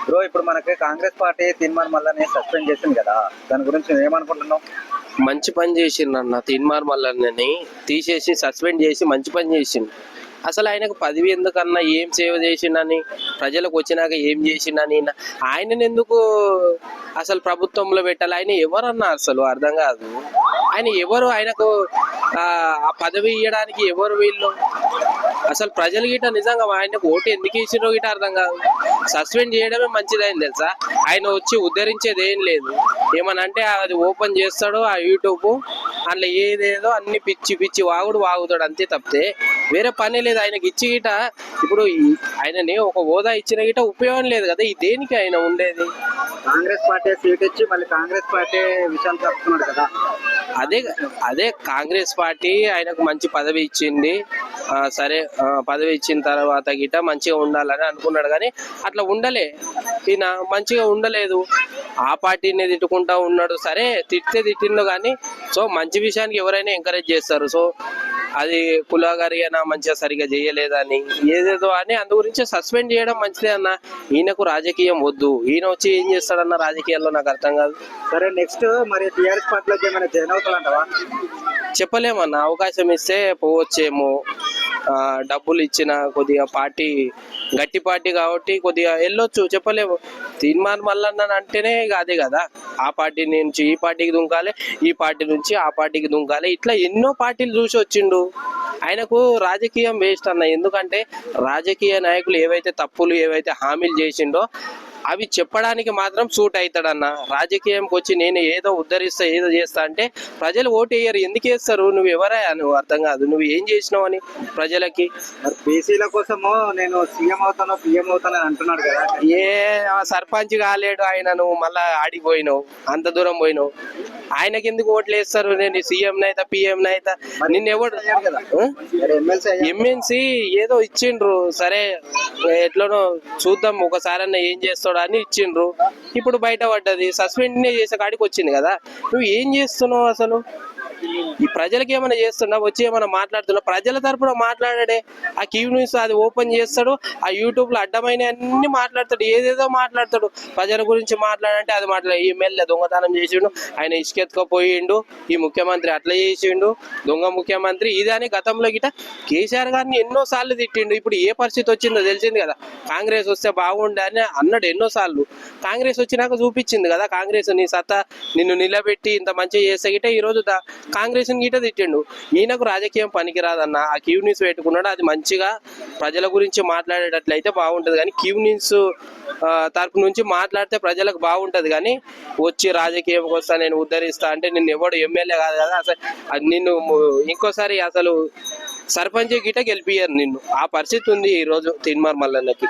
Bro ఇప్పుడు మనకి Congress party Teenmar మల్లనే సస్పెండ్ చేసింది కదా, దాని గురించి నువ్వు ఏమనుకుంటున్నావు? మంచి పని చేసిండు అన్న. తీన్మార్ మల్లన్నని తీసేసి సస్పెండ్ చేసి మంచి పని చేసిండు. అసలు ఆయనకు పదవి ఎందుకన్నా, ఏం సేవ చేసిండని, ప్రజలకు వచ్చినాక ఏం చేసిండని, ఆయనను ఎందుకు అసలు ప్రభుత్వంలో పెట్టాలి? ఆయన ఎవరన్నా అసలు అర్థం కాదు. ఆయన ఎవరు? ఆయనకు ఆ పదవి ఇవ్వడానికి ఎవరు వీళ్ళు? అసలు ప్రజలు గిట నిజంగా ఆయనకు ఓటు ఎందుకు వేసిరో గిట అర్థం కాదు. సస్పెండ్ చేయడమే మంచిదైంది తెలుసా. ఆయన వచ్చి ఉద్ధరించేది ఏం లేదు. ఏమనంటే అది ఓపెన్ చేస్తాడు ఆ యూట్యూబ్, అందులో ఏదేదో అన్ని పిచ్చి పిచ్చి వాగుతాడు అంతే తప్పితే వేరే పని లేదు ఆయనకి. ఇచ్చి గిట ఇప్పుడు ఆయనని ఒక హోదా ఇచ్చిన గిట ఉపయోగం లేదు కదా. ఈ దేనికి ఆయన ఉండేది? కాంగ్రెస్ పార్టీ సీట్ ఇచ్చి మళ్ళీ కాంగ్రెస్ పార్టీ విషయాలు చెప్తున్నాడు కదా. అదే కాంగ్రెస్ పార్టీ ఆయనకు మంచి పదవి ఇచ్చింది. సరే, పదవి ఇచ్చిన తర్వాత గిట మంచిగా ఉండాలని అనుకున్నాడు, కానీ అట్లా ఉండలే. ఈయన మంచిగా ఉండలేదు. ఆ పార్టీని తిట్టుకుంటా ఉన్నాడు. సరే, తిట్టిండు కానీ సో మంచి విషయానికి ఎవరైనా ఎంకరేజ్ చేస్తారు. సో అది కులగారి అయినా మంచిగా సరిగా చేయలేదని ఏదేదో అని అందు గురించి సస్పెండ్ చేయడం మంచిదే అన్న. ఈయనకు రాజకీయం వద్దు. ఈయన వచ్చి ఏం చేస్తాడన్న రాజకీయాల్లో నాకు అర్థం కాదు. సరే, నెక్స్ట్ మరి టీఆర్ఎస్ పార్టీలోకి ఏమైనా జాయిన్ అవుతాడంటావా? చెప్పలేమన్న. అవకాశం ఇస్తే పోవచ్చేమో. డబ్బులు ఇచ్చిన కొద్దిగా పార్టీ గట్టి పార్టీ కాబట్టి కొద్దిగా వెళ్ళొచ్చు, చెప్పలేము. తీన్మార్ మల్లన్న అంటేనే ఇక అదే కదా. ఆ పార్టీ నుంచి ఈ పార్టీకి దుంకాలి, ఈ పార్టీ నుంచి ఆ పార్టీకి దుంకాలి, ఇట్లా ఎన్నో పార్టీలు చూసి వచ్చిండు. ఆయనకు రాజకీయం వేస్ట్ అన్న. ఎందుకంటే రాజకీయ నాయకులు ఏవైతే తప్పులు ఏవైతే హామీలు చేసిండో అవి చెప్పడానికి మాత్రం సూట్ అవుతాడన్న. రాజకీయంకి వచ్చి నేను ఏదో ఉద్ధరిస్తా ఏదో చేస్తా అంటే ప్రజలు ఓటు వేయరు. ఎందుకు వేస్తారు? నువ్వు ఎవరా? నువ్వు అర్థం కాదు. నువ్వు ఏం చేసినావు అని ప్రజలకి. బీసీల కోసము నేను సీఎం అవుతాను పిఎం అవుతాను అని అంటున్నాడు కదా. ఏ సర్పంచ్ కాలేడు ఆయన, నువ్వు మళ్ళా ఆడిపోయినావు, అంత దూరం పోయినావు. ఆయనకి ఎందుకు ఓట్లు వేస్తారు? నేను సీఎం నైతా పిఎం నైతా నిన్నెవడు? ఎంఎన్సీ ఏదో ఇచ్చిండ్రు, సరే ఎట్లనో చూద్దాం ఒకసారన్నా ఏం చేస్తాడు అని ఇచ్చిండ్రు. ఇప్పుడు బయట పడ్డది, సస్పెండ్ చేసే కాడికి వచ్చింది కదా. నువ్వు ఏం చేస్తున్నావు అసలు? ఈ ప్రజలకి ఏమైనా చేస్తున్నా? వచ్చి ఏమైనా మాట్లాడుతున్నావు? ప్రజల తరపున మాట్లాడాడే. ఆ క్యూ న్యూస్ అది ఓపెన్ చేస్తాడు, ఆ యూట్యూబ్ లో అడ్డమైన అన్ని మాట్లాడతాడు, ఏదేదో మాట్లాడతాడు. ప్రజల గురించి మాట్లాడంటే అది మాట్లాడు. ఎమ్మెల్యే దొంగతనం చేసిండు, ఆయన ఇసుకెత్తుకపోయిండు, ఈ ముఖ్యమంత్రి అట్లా చేసిండు, దొంగ ముఖ్యమంత్రి ఇదని గతంలో గిట కేసీఆర్ గారిని ఎన్నో సార్లు తిట్టిండు. ఇప్పుడు ఏ పరిస్థితి వచ్చిందో తెలిసింది కదా. కాంగ్రెస్ వస్తే బాగుండే అని అన్నాడు ఎన్నోసార్లు. కాంగ్రెస్ వచ్చినాక చూపించింది కదా కాంగ్రెస్ నీ సత్తా. నిన్ను నిలబెట్టి ఇంత మంచిగా చేస్తే గిట ఈరోజు కాంగ్రెస్ గిట తిట్టిండు. ఈయనకు రాజకీయం పనికిరాదన్న. ఆ క్యూ న్యూస్ పెట్టుకున్నాడు, అది మంచిగా ప్రజల గురించి మాట్లాడేటట్లయితే బాగుంటది. కానీ క్యూ న్యూస్ తరపు నుంచి మాట్లాడితే ప్రజలకు బాగుంటది. కానీ వచ్చి రాజకీయం వస్తా నేను ఉద్ధరిస్తా అంటే నిన్ను ఎవడు ఎమ్మెల్యే కాదు కదా. అసలు నిన్ను ఇంకోసారి అసలు సర్పంచ్ గిట గెలిపియ్యారు నిన్ను. ఆ పరిస్థితి ఉంది ఈరోజు తీన్మార్ మల్లన్నకి.